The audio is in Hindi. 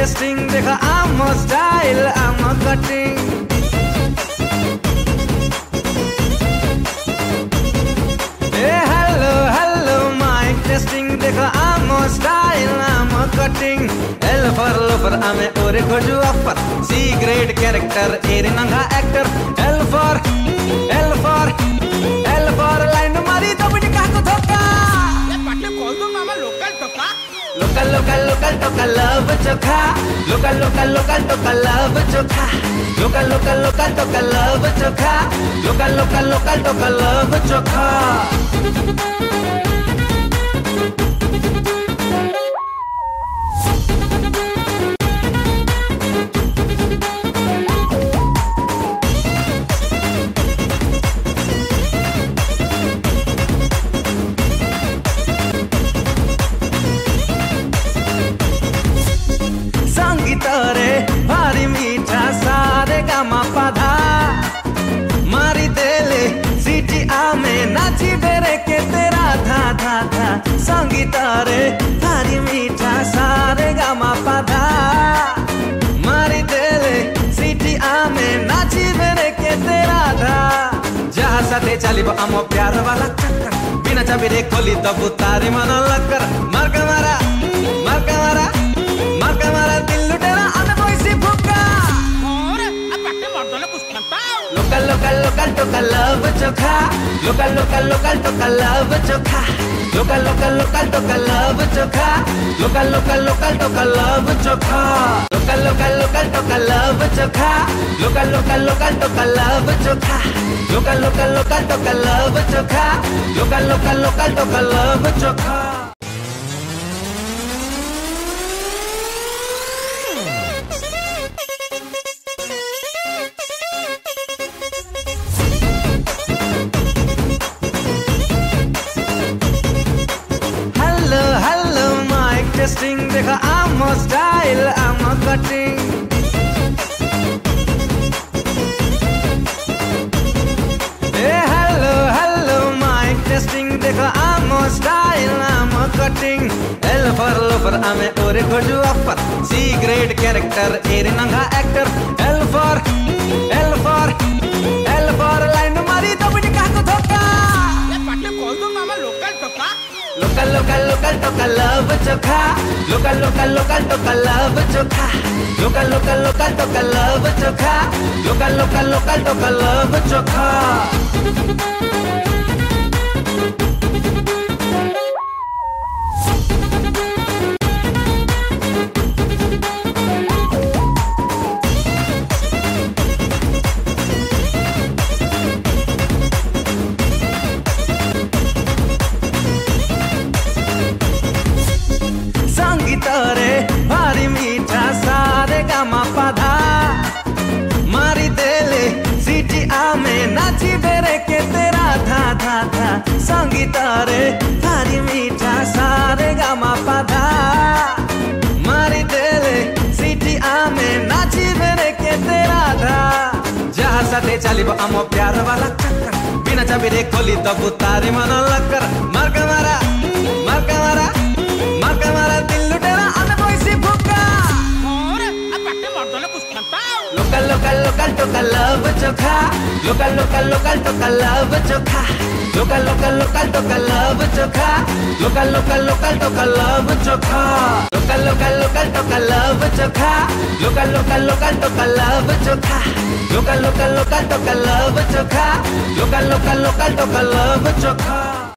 टेस्टिंग देखा आम स्टाइल आम cutting hello hello mike testing देखा आम स्टाइल आम कटिंग एल फॉर लोफर आमे ओरे खोजू अपर सी ग्रेड कैरेक्टर एरे नंगा एक्टर एल फॉर लाइन मारी तो बिनी का को धोखा ये पाटे कॉल दो मामा लोकल टोका लोकल टोका लव चोखा लोकल टोका लव चोखा लोकल टोका लव चोखा लोकल टोका लव चोखा संगीतरे भारी मीठा सारे गामा पाधा मारी देले सीटी आमे नाची बेरे के तेरा था संगीतरे भारी मीठा सारे गामा पाधा मारी देले सीटी आमे नाची बेरे के तेरा था जहाँ साथे चाली बो आमो प्यार वाला चक्कर बिना चाबी रे खोली तब तारे मन लक्कर मार्का मारा दिल लुटेरा आने पैसे भूखा और अब पाटे मर्दों ने कुछ करता लोकल टोका लव चोखा लोकल टोका लव चोखा लोकल टोका लव चोखा लोकल टोका लव चोखा लोकल टोका लव चोखा लोकल टोका लव चोखा लोकल टोका लव चोखा लोकल टोका लव चोखा हेलो माइक टेस्टिंग देखा आम स्टाइल आम कटिंग हेलो माइक टेस्टिंग देखा आम स्टाइल आम कटिंग एल फॉर लोफर आमे ओरे खोजू अपर सी ग्रेड कैरेक्टर एरे नंगा एक्टर एल फॉर लाइन मारी तो बिनी का को धोखा ये पाटे कॉल दो मामा लोकल टोका लोकल टोका लव चोखा लोकल टोका लव चोखा लोकल टोका लव चोखा लोकल टोका लव चोखा संगीतरे भारी मीठा सारे गामा पाधा मारी देले सीटी आमे नाची बेरे के तेरा था संगीतरे भारी मीठा सारे गामा पाधा मारी देले सीटी आमे नाची बेरे के तेरा था जहाँ साथे चाली बो आमो प्यार वाला चक्कर बिना चाबी रे खोली तब तारे मन लक्कर मार्का मारा दिल लुटेरा आने पैसे भूखा और अब पाटे मर्दों ने कुछ करता लोकल टोका लव चोखा लोकल टोका लव चोखा लोकल टोका लव चोखा लोकल टोका लव चोखा लोकल टोका लव चोखा लोकल टोका लव चोखा लोकल टोका लव चोखा लोकल टोका लव चोखा